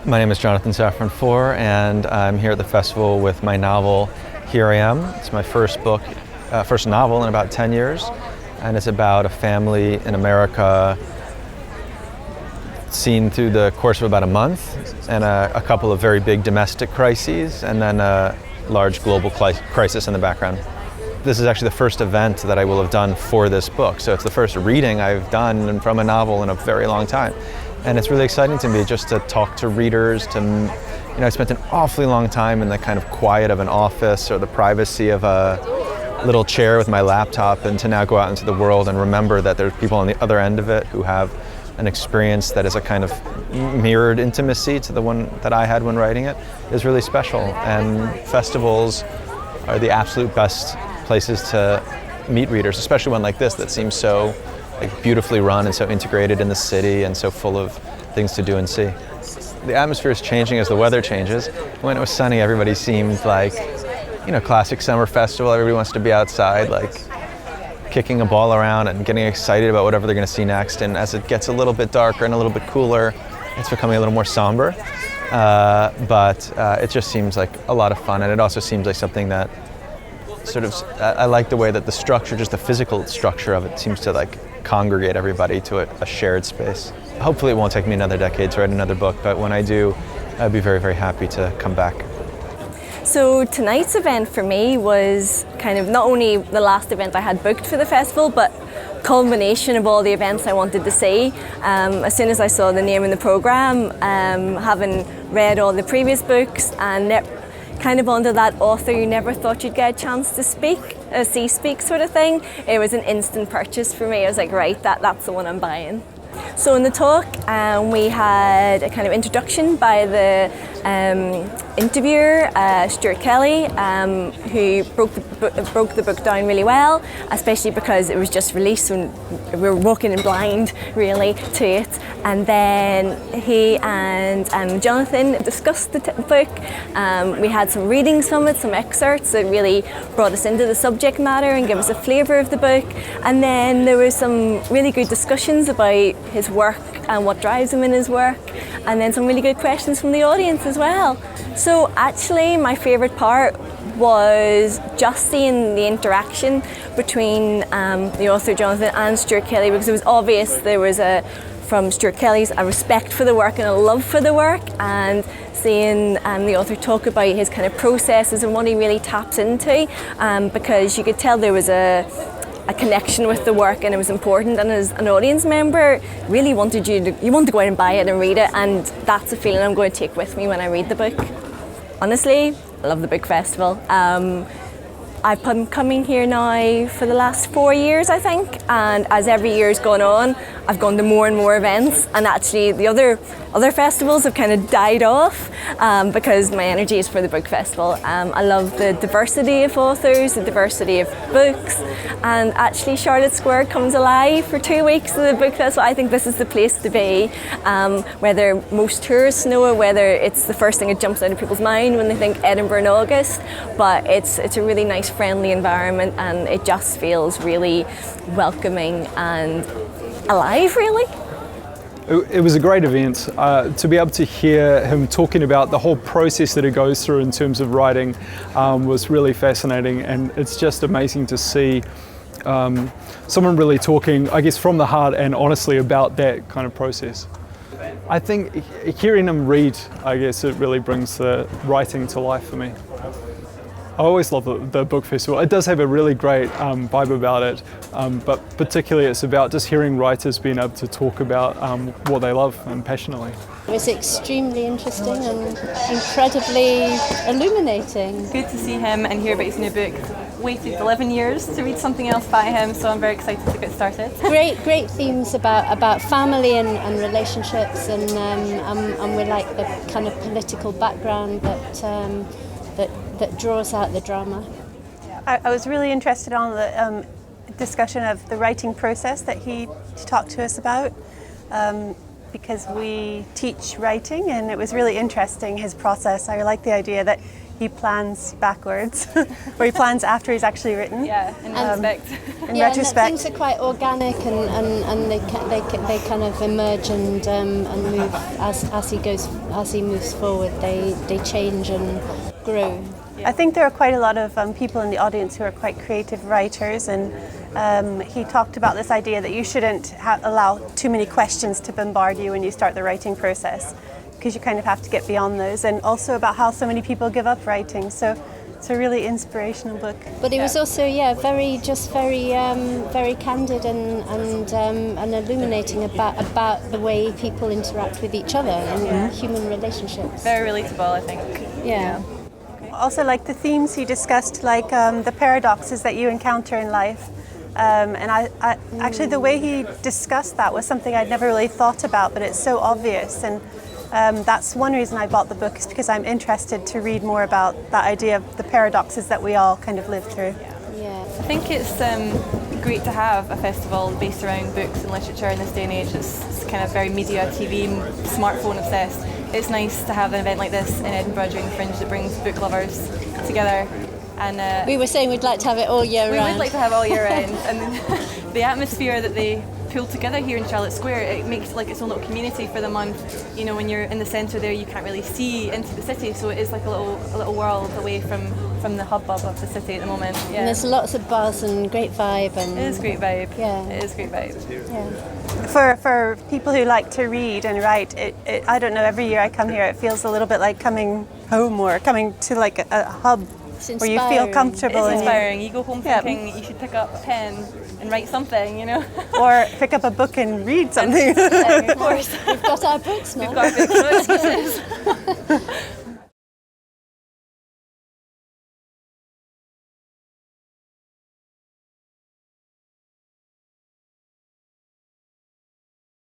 My name is Jonathan Safran Foer, and I'm here at the festival with my novel, Here I Am. It's my first novel in about 10 years, and it's about a family in America seen through the course of about a month, and a couple of very big domestic crises, and then a large global crisis in the background. This is actually the first event that I will have done for this book, so it's the first reading I've done from a novel in a very long time. And it's really exciting to me just to talk to readers, I spent an awfully long time in the kind of quiet of an office or the privacy of a little chair with my laptop, and to now go out into the world and remember that there's people on the other end of it who have an experience that is a kind of mirrored intimacy to the one that I had when writing it is really special. And festivals are the absolute best places to meet readers, especially one like this that seems so beautifully run and so integrated in the city and so full of things to do and see. The atmosphere is changing as the weather changes. When it was sunny, everybody seemed like, classic summer festival. Everybody wants to be outside, kicking a ball around and getting excited about whatever they're going to see next. And as it gets a little bit darker and a little bit cooler, it's becoming a little more somber. But it just seems like a lot of fun, and it also seems like something that I like the way that the structure, just the physical structure of it, seems to congregate everybody to a shared space. Hopefully it won't take me another decade to write another book, but when I do, I'd be very, very happy to come back. So tonight's event for me was kind of not only the last event I had booked for the festival, but culmination of all the events I wanted to see. As soon as I saw the name in the programme, having read all the previous books and kind of under that author you never thought you'd get a chance to speak sort of thing, it was an instant purchase for me. I was like, right, that's the one I'm buying. So in the talk, we had a kind of introduction by the interviewer, Stuart Kelly, who broke the book down really well, especially because it was just released when we were walking in blind, really, to it. And then he and Jonathan discussed the book. We had some readings from it, some excerpts that really brought us into the subject matter and gave us a flavour of the book. And then there were some really good discussions about his work and what drives him in his work, and then some really good questions from the audience as well. So actually my favourite part was just seeing the interaction between the author Jonathan and Stuart Kelly, because it was obvious there was from Stuart Kelly's a respect for the work and a love for the work, and seeing the author talk about his kind of processes and what he really taps into, because you could tell there was a connection with the work and it was important, and as an audience member really wanted you want to go out and buy it and read it, and that's a feeling I'm going to take with me when I read the book. Honestly, I love the book festival. I've been coming here now for the last 4 years, I think, and as every year's gone on, I've gone to more and more events, and actually the other festivals have kind of died off because my energy is for the book festival. I love the diversity of authors, the diversity of books, and actually Charlotte Square comes alive for 2 weeks of the book festival. I think this is the place to be, whether most tourists know it, whether it's the first thing that jumps out of people's mind when they think Edinburgh in August, but it's a really nice, friendly environment, and it just feels really welcoming and alive, really. It was a great event. To be able to hear him talking about the whole process that it goes through in terms of writing was really fascinating, and it's just amazing to see someone really talking, I guess, from the heart and honestly about that kind of process. I think hearing him read, I guess, it really brings the writing to life for me. I always love the book festival. It does have a really great vibe about it, but particularly it's about just hearing writers being able to talk about what they love and passionately. It was extremely interesting and incredibly illuminating. Good to see him and hear about his new book. Waited 11 years to read something else by him, so I'm very excited to get started. Great themes about family and relationships, and we like the kind of political background that draws out the drama. I was really interested on the discussion of the writing process that he talked to us about, because we teach writing, and it was really interesting, his process. I like the idea that he plans backwards, or he plans after he's actually written. Yeah, in retrospect. In Yeah, retrospect. and things are quite organic, and they kind of emerge and move as he moves forward. They change and grow. I think there are quite a lot of people in the audience who are quite creative writers, and he talked about this idea that you shouldn't allow too many questions to bombard you when you start the writing process, because you kind of have to get beyond those, and also about how so many people give up writing. So it's a really inspirational book. But it was also, very candid and illuminating about the way people interact with each other and human relationships. Very relatable, I think. Yeah. Also, like the themes he discussed, like the paradoxes that you encounter in life. And I actually, the way he discussed that was something I'd never really thought about, but it's so obvious. And that's one reason I bought the book, is because I'm interested to read more about that idea of the paradoxes that we all kind of live through. Yeah. I think it's great to have a festival based around books and literature in this day and age. It's kind of very media, TV, smartphone obsessed. It's nice to have an event like this in Edinburgh during Fringe that brings book lovers together. And We were saying we'd like to have it all year round. We would like to have all year round. And the atmosphere that they pulled together here in Charlotte Square, it makes like its own little community for the month. You know, when you're in the centre there, you can't really see into the city, so it is like a little world away from the hubbub of the city at the moment. Yeah. And there's lots of buzz and great vibe. And It is great vibe. Yeah. It is great vibe. Yeah. For people who like to read and write, I don't know, every year I come here, it feels a little bit like coming home or coming to like a hub where you feel comfortable. It's and inspiring. You go home thinking you should pick up a pen and write something, you know. or pick up a book and read something. Yeah, of course. We've got our books now. We've got books, no excuses.